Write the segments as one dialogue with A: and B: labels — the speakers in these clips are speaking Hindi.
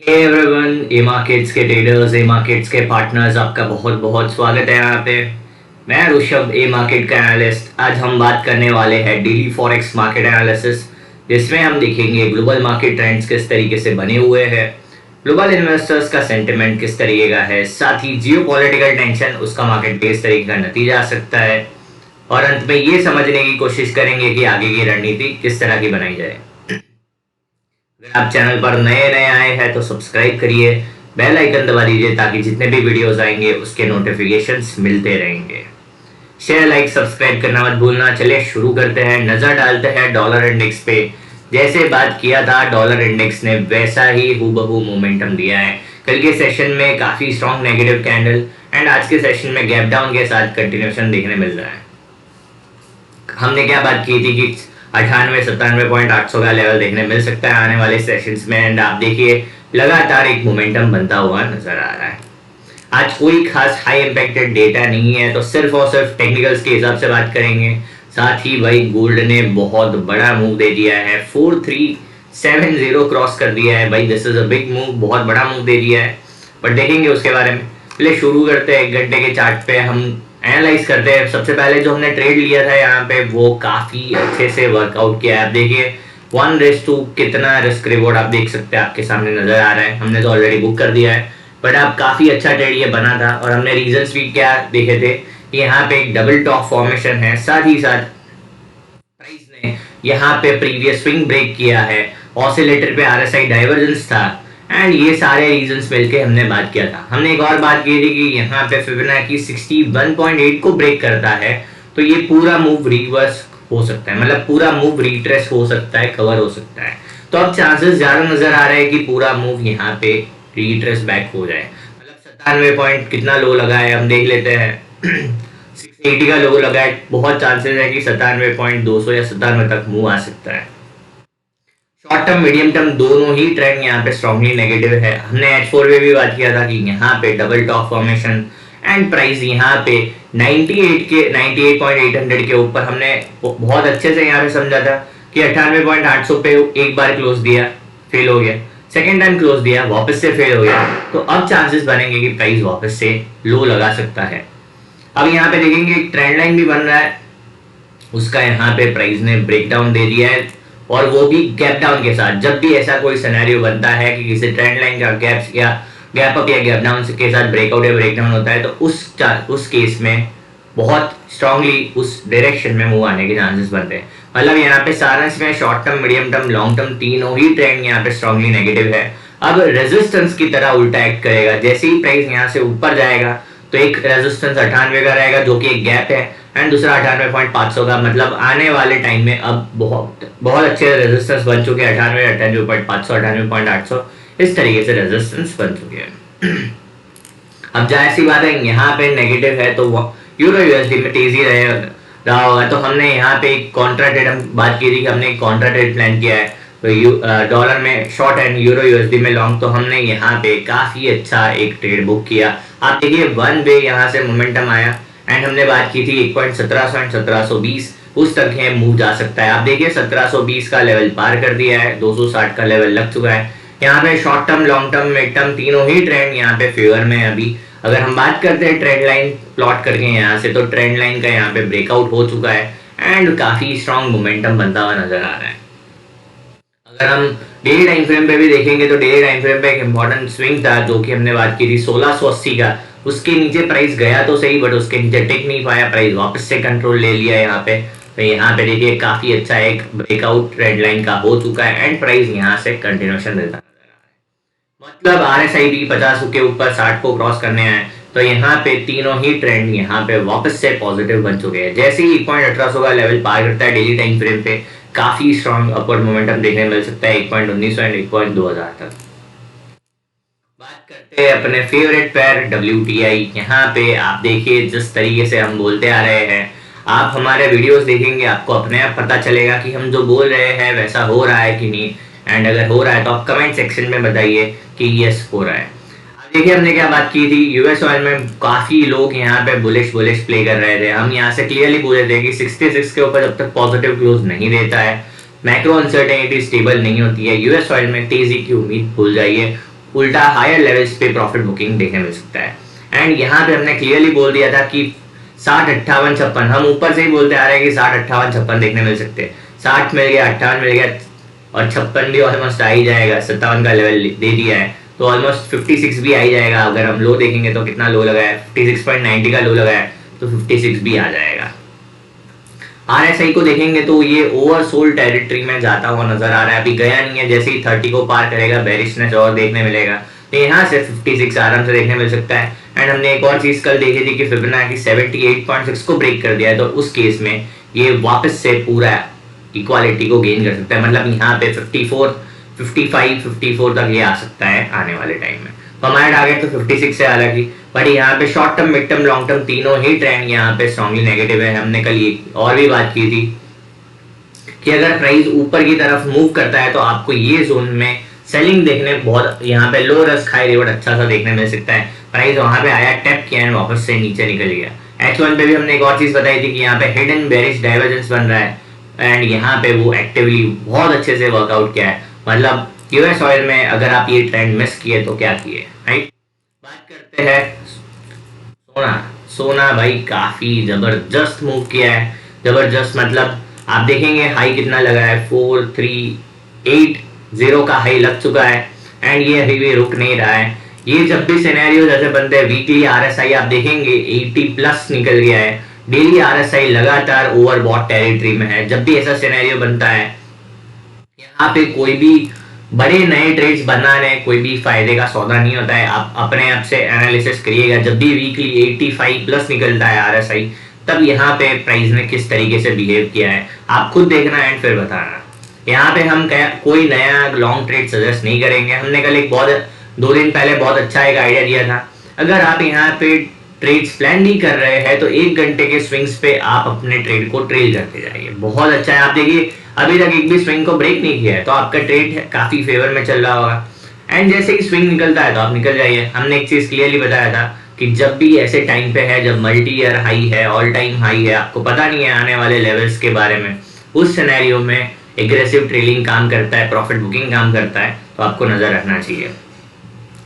A: हे एवरीवन, ए मार्केट्स के ट्रेडर्स, ए मार्केट्स के पार्टनर्स, आपका बहुत बहुत स्वागत है यहाँ पे। मैं ऋषभ, ए मार्केट का एनालिस्ट। आज हम बात करने वाले हैं डेली फॉरेक्स मार्केट एनालिसिस, जिसमें हम देखेंगे ग्लोबल मार्केट ट्रेंड्स किस तरीके से बने हुए हैं, ग्लोबल इन्वेस्टर्स का सेंटिमेंट किस तरीके का है, साथ ही जियोपॉलिटिकल टेंशन उसका मार्केट पे किस तरीके का नतीजा आ सकता है, और अंत में ये समझने की कोशिश करेंगे कि आगे की रणनीति किस तरह की बनाई जाए। अगर आप चैनल पर नए नए आए हैं तो सब्सक्राइब करिए, बेल आइकन दबा दीजिए ताकि जितने भी वीडियोस आएंगे उसके नोटिफिकेशंस मिलते रहेंगे। शेयर, लाइक, सब्सक्राइब करना मत भूलना। चलिए शुरू करते हैं। नजर डालते हैं डॉलर इंडेक्स पे। जैसे बात किया था, डॉलर इंडेक्स ने वैसा ही हूबहू मोमेंटम दिया है। कल के सेशन में काफी स्ट्रॉन्ग नेगेटिव कैंडल एंड आज के सेशन में गैप डाउन के साथ कंटिन्यूएशन देखने मिल रहा है। हमने क्या बात की थी कि 98-97.800 का लेवल देखने मिल सकता है आने वाले सेशंस में, एंड आप देखिए लगातार एक मोमेंटम बनता हुआ नजर आ रहा है। आज कोई खास हाई इंपैक्टेड डेटा नहीं है, तो सिर्फ और सिर्फ टेक्निकल्स के हिसाब से बात करेंगे। साथ ही भाई गोल्ड ने बहुत बड़ा मूव दे दिया है, 4370 क्रॉस कर दिया है भाई। This is a big move, बहुत बड़ा मूव दे दिया है, बट देखेंगे उसके बारे में। पहले शुरू करते हैं 1 घंटे के चार्ट पे, हम एनालाइज करते हैं। सबसे पहले जो हमने ट्रेड लिया था यहाँ पे, वो काफी अच्छे से वर्कआउट किया है। आप देखिए 1:2 कितना रिस्क रिवॉर्ड आप देख सकते हैं, आपके सामने नजर आ रहा है। हमने तो ऑलरेडी बुक कर दिया है, बट आप काफी अच्छा ट्रेड ये बना था। और हमने रीजंस भी क्या देखे थे कि यहाँ पे एक डबल टॉप फॉर्मेशन है, साथ ही साथ प्राइस ने यहाँ पे प्रीवियस स्विंग ब्रेक किया है, ऑसिलेटर पे आरएसआई डाइवर्जेंस था, एंड ये सारे रीजंस मिलके हमने बात किया था। हमने एक और बात की थी कि यहाँ पे फिबोनाची 61.8 को ब्रेक करता है तो ये पूरा मूव रिवर्स हो सकता है, मतलब पूरा मूव रिट्रेस हो सकता है, कवर हो सकता है। तो अब चांसेस ज्यादा नजर आ रहे हैं कि पूरा मूव यहाँ पे रिट्रेस बैक हो जाए। मतलब 97 पॉइंट कितना लो लगा है हम देख लेते हैं। 680 का लो लगा है, बहुत चांसेस है कि 97.200 या 97 तक मूव आ सकता है। शॉर्ट टर्म, मीडियम टर्म दोनों ही ट्रेंड यहाँ पे स्ट्रॉन्गली नेगेटिव है। हमने H4 में भी बात किया था कि यहाँ पे double top formation and price यहाँ पे 98.800 के ऊपर हमने बहुत अच्छे से यहाँ पे समझा था कि 98.800 पे एक बार क्लोज दिया, फेल हो गया, सेकेंड टाइम क्लोज दिया, वापस से फेल हो गया। तो अब चांसेस बनेंगे कि प्राइस वापस से लो लगा सकता है। अब यहाँ पे देखेंगे ट्रेंड लाइन भी बन रहा है, उसका यहाँ पे प्राइस ने ब्रेकडाउन दे दिया है, और वो भी गैप डाउन के साथ। जब भी ऐसा कोई सिनेरियो बनता है कि किसी ट्रेंड लाइन का गैप अप या गैप डाउन के साथ ब्रेकआउट या ब्रेकडाउन होता है, तो उस केस में बहुत स्ट्रांगली उस डायरेक्शन में मूव आने के चांसेस बनते हैं। मतलब यहाँ पे सारांश में short term, medium term, long term तीनों ही ट्रेंड यहाँ पे स्ट्रांगली नेगेटिव है। अब रेजिस्टेंस की तरह उल्टा एक्ट करेगा। जैसे ही प्राइस यहाँ से ऊपर जाएगा तो एक रेजिस्टेंस 98 का रहेगा, जो कि एक गैप है, एंड दूसरा 98.500 का। मतलब आने वाले टाइम में अब बहुत अच्छे रेजिस्टेंस बन चुके हैं। 98, 98.500, 98.800 इस तरीके से रेजिस्टेंस बन चुके हैं। अब जाहिर सी बात है, यहाँ पे नेगेटिव है तो यूरो यूएसडी में तेजी रहा होगा। तो हमने यहाँ पे एक कॉन्ट्रा ट्रेड, हम बात की थी कि हमने एक कॉन्ट्रा ट्रेड प्लान किया है, तो डॉलर में शॉर्ट एंड यूरो यूएसडी में लॉन्ग। तो हमने यहाँ पे काफी अच्छा एक ट्रेड बुक किया। आप देखिए 1 वे यहाँ से मोमेंटम आया, एंड हमने बात की थी 1.1700 एंड 1720 उस तक है मूव जा सकता है। आप देखिए 1720 का लेवल पार कर दिया है, 260 का लेवल लग चुका है। यहाँ पे short term, long term, mid term तीनों ही ट्रेंड यहाँ पे फेवर में है। अभी अगर हम बात करते हैं ट्रेंड लाइन प्लॉट करके यहाँ से, तो ट्रेंड लाइन का यहाँ पे ब्रेकआउट हो चुका है एंड काफी स्ट्रॉन्ग मोमेंटम बनता हुआ नजर आ रहा है। अगर हम डेली टाइम फ्रेम पे भी देखेंगे तो डेली टाइम फ्रेम पे एक इंपॉर्टेंट स्विंग था, जो कि हमने बात की थी 1680 का। उसके नीचे प्राइस गया तो सही, बट उसके नीचे टिक नहीं पाया, प्राइस वापस से कंट्रोल ले लिया यहाँ पे। तो यहाँ पे देखिए काफी अच्छा एक ब्रेकआउट ट्रेंड लाइन का हो चुका है, एंड प्राइस यहाँ से कंटिन्यूएशन देता नजर आ रहा है। मतलब आरएसआई भी 50 के ऊपर 60 को क्रॉस करने आए, तो यहाँ पे तीनों ही ट्रेंड यहाँ पे वापस से पॉजिटिव बन चुके हैं। जैसे ही 1.1800 का लेवल पार करता है डेली टाइम फ्रेम पे, काफी स्ट्रॉन्ग अपवर्ड मोमेंटम देखने मिल सकता है 1.1900 एंड 1.2000 तक। बात करते हैं अपने फेवरेट पेयर WTI। यहाँ पे आप देखिए जिस तरीके से हम बोलते आ रहे हैं, आप हमारे वीडियोस देखेंगे आपको अपने आप पता चलेगा कि हम जो बोल रहे हैं वैसा हो रहा है कि नहीं, एंड अगर हो रहा है तो आप कमेंट सेक्शन में बताइए कि यस हो रहा है। अब देखिए हमने क्या बात की थी, यूएस ऑयल में काफी लोग यहाँ पे बुलिश प्ले कर रहे थे। हम यहाँ से क्लियरली बोल रहे थे कि 66 के ऊपर जब तक पॉजिटिव क्लोज नहीं देता है, मैक्रो अनसर्टेनिटी स्टेबल नहीं होती है, यूएस ऑयल में तेजी की उम्मीद भूल जाइए। उल्टा हायर लेवल्स पे प्रॉफिट बुकिंग देखने मिल सकता है। एंड यहाँ पे हमने क्लियरली बोल दिया था कि 60, 58, 56, हम ऊपर से ही बोलते आ रहे हैं कि 60, 58, 56 देखने मिल सकते हैं। 60 मिल गया, 58 मिल गया और 56 भी ऑलमोस्ट आ ही जाएगा। 57 का लेवल दे दिया है तो ऑलमोस्ट 56 भी आ ही जाएगा। अगर हम लो देखेंगे तो कितना लो लगा है, 56.90 का लो लगा है तो 56 भी आ जाएगा। RSI को देखेंगे तो ये ओवरसोल्ड टेरिटरी में जाता हुआ नजर आ रहा है, अभी गया नहीं है। जैसे ही 30 को पार करेगा बेरिशनेस और देखने मिलेगा, तो यहाँ से 56 आराम से देखने मिल सकता है। एंड हमने एक और चीज कल देखी थी कि फिबोनाची 78.6 को ब्रेक कर दिया है, तो उस केस में ये वापस से पूरा इक्वालिटी को गेन कर सकता है। मतलब यहाँ पे 54, 55, 54 तक ये आ सकता है आने वाले टाइम में। तो हमारा टारगेट तो 56 है हालांकि, बट यहाँ पे short term, mid term, long term तीनों ही ट्रेंड यहाँ पे स्ट्रांगली नेगेटिव है। हमने कल ये और भी बात की थी कि अगर प्राइस ऊपर की तरफ मूव करता है तो आपको ये जोन में सेलिंग देखने बहुत, यहाँ पे लो रिस्क हाई रिवॉर्ड अच्छा सा देखने मिल सकता है। प्राइस वहां पे आया, टैप किया एंड वापस से नीचे निकल गया। H1 पे भी हमने एक और चीज बताई थी कि यहाँ पे हिडन बेरिश डाइवर्जेंस बन रहा है एंड यहाँ पे वो एक्टिवली बहुत अच्छे से वर्कआउट किया है। मतलब यूएस ऑयल में अगर आप ये ट्रेंड मिस किए तो क्या किए, राइट। बात करते हैं सोना भाई काफी जबरदस्त मूव किया है। जबरदस्त मतलब आप देखेंगे हाई कितना लगा है, 4380 का हाई लग चुका है एंड ये अभी भी रुक नहीं रहा है। ये जब भी सिनेरियो जैसे बनते हैं, वीकली RSI आप देखेंगे 80 प्लस निकल गया है, डेली RSI लगातार ओवरबॉट टेरिटरी में है। जब भी ऐसा सिनेरियो बनता है, यहाँ पे कोई भी बड़े नए ट्रेड्स बनाने कोई भी फायदे का सौदा नहीं होता है। आप अपने आप से एनालिसिस करिएगा, जब भी वीकली 85 प्लस निकलता है RSI, तब यहाँ पे प्राइस ने किस तरीके से बिहेव किया है आप खुद देखना एंड फिर बताना। यहाँ पे हम कोई नया लॉन्ग ट्रेड सजेस्ट नहीं करेंगे। हमने कल एक 2 दिन पहले बहुत अच्छा एक आइडिया दिया था, अगर आप यहाँ पे ट्रेड्स प्लान नहीं कर रहे हैं तो 1 घंटे के स्विंग्स पे आप अपने ट्रेड को ट्रेल करते जाइए, बहुत अच्छा है। आप देखिए अभी तक एक भी स्विंग को ब्रेक नहीं किया है तो आपका ट्रेड काफी फेवर में चल रहा होगा एंड जैसे ही स्विंग निकलता है तो आप निकल जाइए। हमने एक चीज क्लियरली बताया था कि जब भी ऐसे टाइम पे है जब मल्टी ईयर हाई है, ऑल टाइम हाई है, आपको पता नहीं है आने वाले लेवल्स के बारे में, उस सिनेरियो में एग्रेसिव ट्रेलिंग काम करता है, प्रॉफिट बुकिंग काम करता है, तो आपको नजर रखना चाहिए।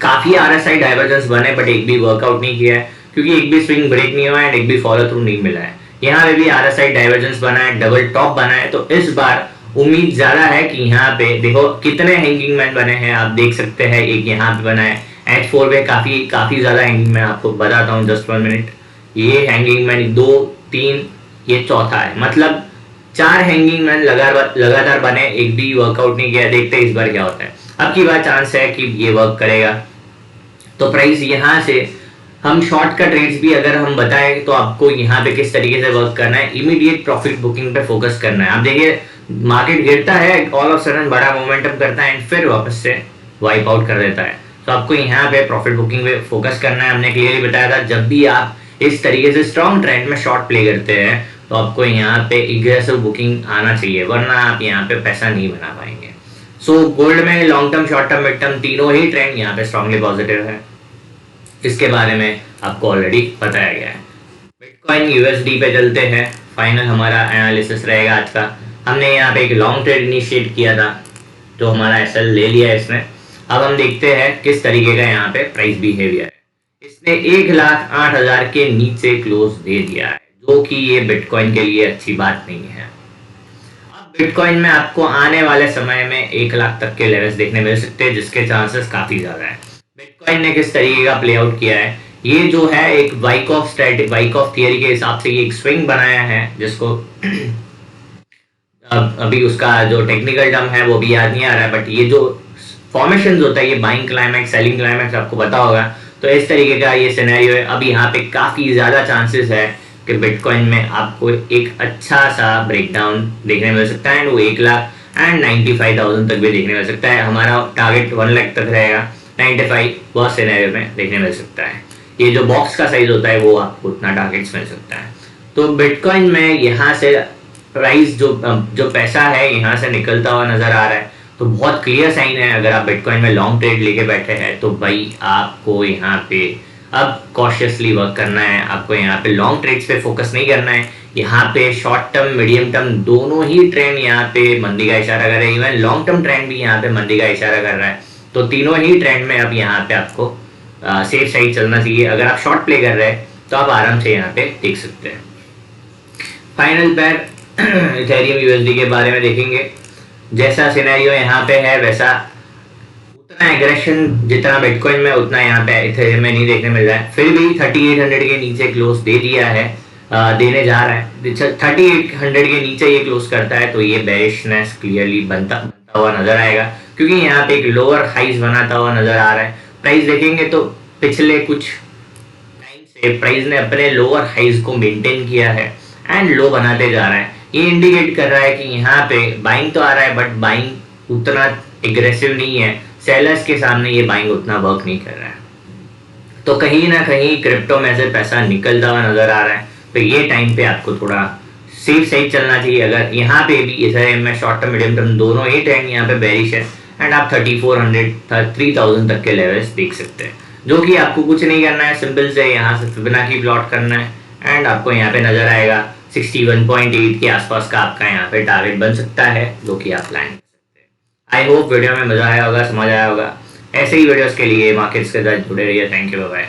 A: काफी RSI डाइवर्जेंस बने बट एक भी वर्कआउट नहीं किया है क्योंकि एक भी स्विंग ब्रेक नहीं हुआ है, एक भी फॉलो थ्रू नहीं मिला है। यहाँ पे भी RSI डाइवर्जेंस बना है, डबल टॉप बना है, तो इस बार उम्मीद ज्यादा है कि यहाँ पे देखो कितने हैंगिंग मैन बने हैं, आप देख सकते हैं। एक यहाँ पे बना है H4 पे काफी ज्यादा हैंगिंग मैन, आपको बताता हूँ जस्ट 1 मिनट। ये हैंगिंग मैन 2, 3, ये चौथा है, मतलब 4 हैंगिंग मैन लगातार बने, एक भी वर्कआउट नहीं किया। देखते हैं इस बार क्या होता है। अब की बार चांस है कि ये वर्क करेगा तो प्राइस यहाँ से हम शॉर्ट का ट्रेड्स भी अगर हम बताएं तो आपको यहाँ पे किस तरीके से वर्क करना है, इमीडिएट प्रॉफिट बुकिंग पे फोकस करना है। आप देखिए मार्केट गिरता है, ऑल ऑफ सडन बड़ा मोमेंटम करता है एंड फिर वापस से वाइप आउट कर देता है, तो आपको यहाँ पे प्रॉफिट बुकिंग पे फोकस करना है। हमने क्लियरली बताया था जब भी आप इस तरीके से स्ट्रॉन्ग ट्रेंड में शॉर्ट प्ले करते हैं तो आपको यहाँ पे एग्रेसिव बुकिंग आना चाहिए, वरना आप यहाँ पे पैसा नहीं बना पाएंगे। सो गोल्ड में long term, short term, mid term तीनों ही ट्रेंड यहाँ पे स्ट्रांगली पॉजिटिव है, इसके बारे में आपको ऑलरेडी बताया गया है। बिटकॉइन USD पे चलते हैं, फाइनल हमारा एनालिसिस रहेगा आज का। हमने यहाँ पे एक लॉन्ग ट्रेड इनिशिएट किया था जो हमारा SL ले लिया है इसने। अब हम देखते हैं किस तरीके का यहाँ पे प्राइस बिहेवियर है। इसने 1,08,000 के नीचे क्लोज दे दिया है, जो कि ये बिटकॉइन के लिए अच्छी बात नहीं है। अब बिटकॉइन में आपको आने वाले समय में 1 लाख तक के लेवल्स देखने मिल सकते हैं, जिसके चांसेस काफी ज्यादा है। बिटकॉइन ने किस तरीके का प्ले आउट किया है, ये जो है एक वाइकॉफ थियरी के हिसाब से ये एक स्विंग बनाया है, जिसको अभी उसका जो टेक्निकल टर्म है वो भी याद नहीं आ रहा है, बट ये जो फॉर्मेशंस होता है, ये बाइंग क्लाइमैक्स, सेलिंग क्लाइमैक्स, आपको पता होगा। तो इस तरीके का ये सिनेरियो है। अब यहाँ पे काफी ज्यादा चांसेस है कि बिटकॉइन में आपको एक अच्छा सा ब्रेकडाउन देखने मिल सकता है, वो 1,95,000 तक भी देखने मिल सकता है। हमारा टारगेट 1 लाख तक रहेगा, 95 वह सिनेरियो में देखने मिल सकता है। ये जो बॉक्स का साइज होता है वो आपको उतना टारगेट्स मिल सकता है। तो बिटकॉइन में यहाँ से प्राइस जो पैसा है यहाँ से निकलता हुआ नजर आ रहा है, तो बहुत क्लियर साइन है। अगर आप बिटकॉइन में लॉन्ग ट्रेड लेके बैठे हैं तो भाई आपको यहाँ पे अब कॉशियसली वर्क करना है। आपको यहाँ पे लॉन्ग ट्रेड्स पे फोकस नहीं करना है। यहाँ पे शॉर्ट टर्म, मीडियम टर्म दोनों ही ट्रेंड यहाँ पे मंदी का इशारा कर रहे हैं, इवन लॉन्ग टर्म ट्रेंड भी यहाँ पे मंदी का इशारा कर रहा है। तो तीनों ही ट्रेंड में अब यहाँ पे आपको सेफ साइड चलना चाहिए। अगर आप शॉर्ट प्ले कर रहे हैं तो आप आराम से यहाँ पे देख सकते हैं। फाइनल पेयर इथेरियम यूएसडी के बारे में देखेंगे। जैसा सिनेरियो यहाँ पे है वैसा उतना एग्रेशन जितना बिटकॉइन में उतना यहाँ पे इथेरियम में नहीं देखने मिल रहा है। फिर भी 3800 के नीचे क्लोज दे दिया है, देने जा रहा है। 3800 के नीचे ये क्लोज करता है तो ये बेरिशनेस क्लियरली बनता हुआ नजर आएगा, क्योंकि यहाँ पे एक लोअर हाइज बनाता हुआ नजर आ रहा है। प्राइस देखेंगे तो पिछले कुछ टाइम से प्राइस ने अपने लोअर हाइज को मेंटेन किया है एंड लो बनाते जा रहा है। ये इंडिकेट कर रहा है कि यहाँ पे बाइंग तो आ रहा है बट बाइंग उतना एग्रेसिव नहीं है। सेलर्स के सामने ये बाइंग उतना वर्क नहीं कर रहा है, तो कहीं ना कहीं क्रिप्टो में से पैसा निकलता हुआ नजर आ रहा है। तो ये टाइम पे आपको थोड़ा सेफ साइड चलना चाहिए। अगर यहाँ पे भी इथेरियम में शॉर्ट टर्म मीडियम टर्म दोनों ही ट्रेंड यहाँ पे बेरिश है एंड आप 3400 3000 तक के लेवल्स देख सकते हैं, जो कि आपको कुछ नहीं करना है, सिंपल से यहाँ से फिबोनाची प्लॉट करना है एंड आपको यहाँ पे नजर आएगा 61.8 के आसपास का आपका यहाँ पे टारगेट बन सकता है, जो कि आप प्लान कर सकते हैं। आई होप वीडियो में मजा आया होगा, समझ आया होगा। ऐसे ही वीडियोस के लिए मार्केट्स के साथ जुड़े रहिए। Thank you, bye bye.